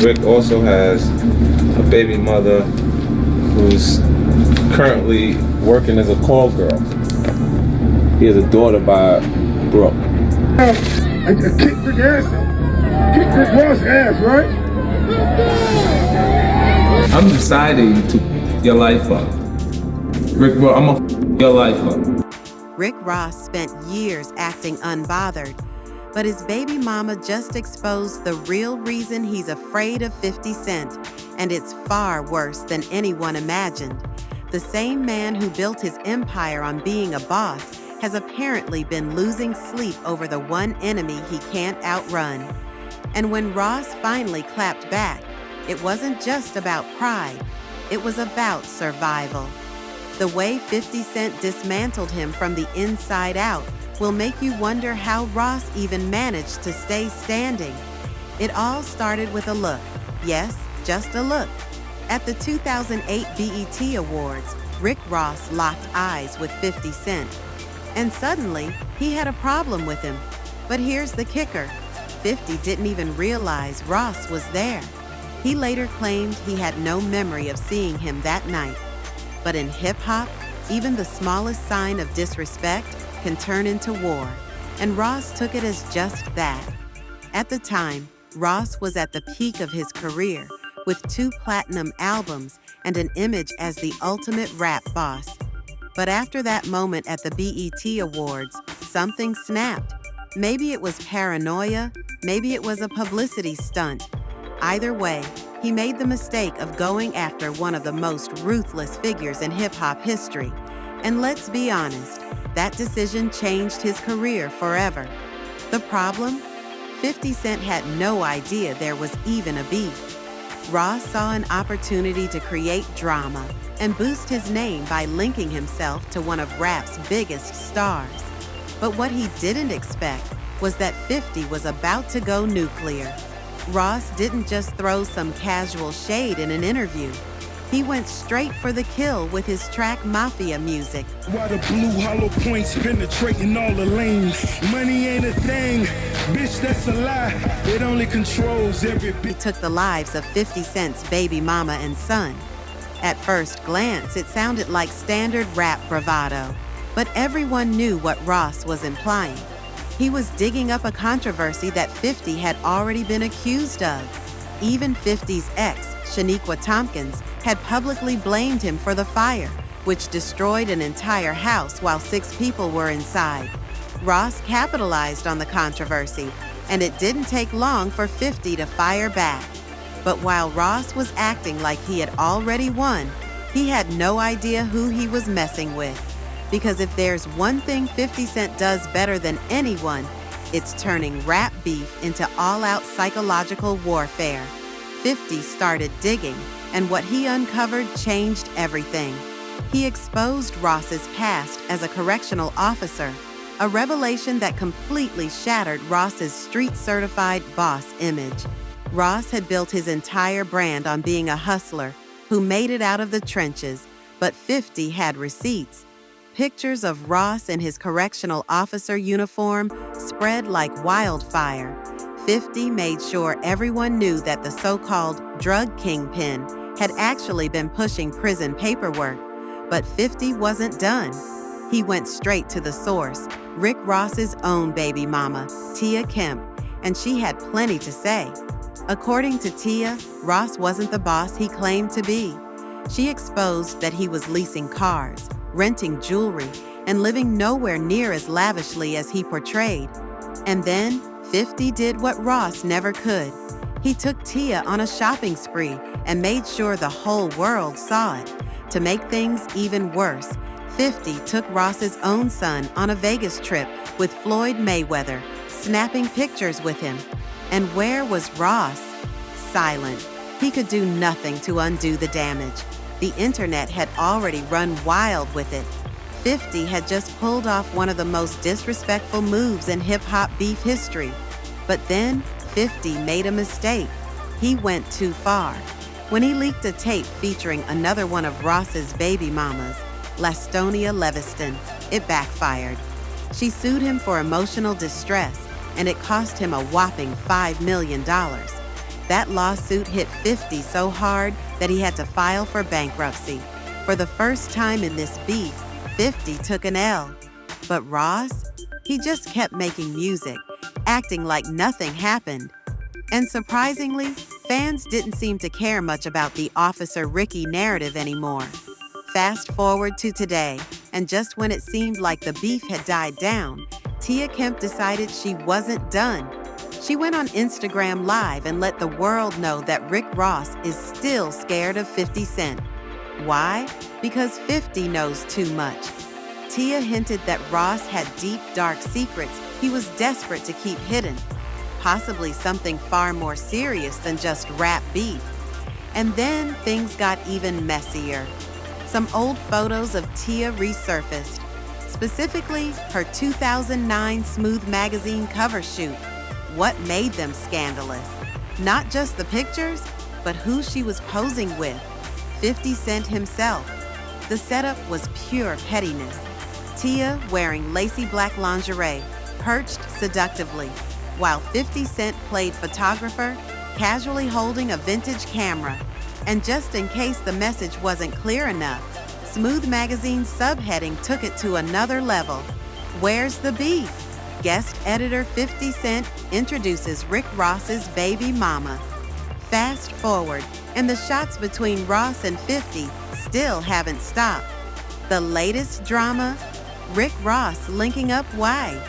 Rick also has a baby mother who's currently working as a call girl. He has a daughter by Brooke. I kicked Rick ass. Kicked Rick Ross ass, right? I'm deciding to f your life up. Rick Ross, I'm gonna f your life up. Rick Ross spent years acting unbothered, but his baby mama just exposed the real reason he's afraid of 50 Cent, and it's far worse than anyone imagined. The same man who built his empire on being a boss has apparently been losing sleep over the one enemy he can't outrun. And when Ross finally clapped back, it wasn't just about pride, it was about survival. The way 50 Cent dismantled him from the inside out will make you wonder how Ross even managed to stay standing. It all started with a look. Yes, just a look. At the 2008 BET Awards, Rick Ross locked eyes with 50 Cent. And suddenly, he had a problem with him. But here's the kicker. 50 didn't even realize Ross was there. He later claimed he had no memory of seeing him that night. But in hip-hop, even the smallest sign of disrespect can turn into war, and Ross took it as just that. At the time, Ross was at the peak of his career, with 2 platinum albums and an image as the ultimate rap boss. But after that moment at the BET Awards, something snapped. Maybe it was paranoia, maybe it was a publicity stunt. Either way, he made the mistake of going after one of the most ruthless figures in hip-hop history. And let's be honest, that decision changed his career forever. The problem? 50 Cent had no idea there was even a beef. Ross saw an opportunity to create drama and boost his name by linking himself to one of rap's biggest stars. But what he didn't expect was that 50 was about to go nuclear. Ross didn't just throw some casual shade in an interview. He went straight for the kill with his track Mafia music. Why the blue hollow points penetrating all the lanes? Money ain't a thing, bitch, that's a lie. It only controls every He took the lives of 50 Cent's baby mama and son. At first glance, it sounded like standard rap bravado, but everyone knew what Ross was implying. He was digging up a controversy that 50 had already been accused of. Even 50's ex, Shaniqua Tompkins, had publicly blamed him for the fire, which destroyed an entire house while 6 people were inside. Ross capitalized on the controversy, and it didn't take long for 50 to fire back. But while Ross was acting like he had already won, he had no idea who he was messing with. Because if there's one thing 50 Cent does better than anyone, it's turning rap beef into all-out psychological warfare. 50 started digging, and what he uncovered changed everything. He exposed Ross's past as a correctional officer, a revelation that completely shattered Ross's street-certified boss image. Ross had built his entire brand on being a hustler who made it out of the trenches, but 50 had receipts. Pictures of Ross in his correctional officer uniform spread like wildfire. 50 made sure everyone knew that the so-called drug kingpin had actually been pushing prison paperwork. But 50 wasn't done. He went straight to the source, Rick Ross's own baby mama, Tia Kemp, and she had plenty to say. According to Tia, Ross wasn't the boss he claimed to be. She exposed that he was leasing cars, renting jewelry, and living nowhere near as lavishly as he portrayed. And then, 50 did what Ross never could. He took Tia on a shopping spree and made sure the whole world saw it. To make things even worse, 50 took Ross's own son on a Vegas trip with Floyd Mayweather, snapping pictures with him. And where was Ross? Silent. He could do nothing to undo the damage. The internet had already run wild with it. 50 had just pulled off one of the most disrespectful moves in hip-hop beef history. But then, 50 made a mistake. He went too far. When he leaked a tape featuring another one of Ross's baby mamas, Lastonia Leviston, it backfired. She sued him for emotional distress, and it cost him a whopping $5 million. That lawsuit hit 50 so hard that he had to file for bankruptcy. For the first time in this beef, 50 took an L. But Ross? He just kept making music, acting like nothing happened. And surprisingly, fans didn't seem to care much about the Officer Ricky narrative anymore. Fast forward to today, and just when it seemed like the beef had died down, Tia Kemp decided she wasn't done. She went on Instagram Live and let the world know that Rick Ross is still scared of 50 Cent. Why? Because 50 knows too much. Tia hinted that Ross had deep, dark secrets he was desperate to keep hidden, possibly something far more serious than just rap beef. And then things got even messier. Some old photos of Tia resurfaced, specifically her 2009 Smooth magazine cover shoot. What made them scandalous? Not just the pictures, but who she was posing with. 50 Cent himself. The setup was pure pettiness. Tia wearing lacy black lingerie, perched seductively, while 50 Cent played photographer, casually holding a vintage camera. And just in case the message wasn't clear enough, Smooth Magazine's subheading took it to another level. Where's the beef? Guest editor 50 Cent introduces Rick Ross's baby mama. Fast forward, and the shots between Ross and 50 still haven't stopped. The latest drama? Rick Ross linking up why?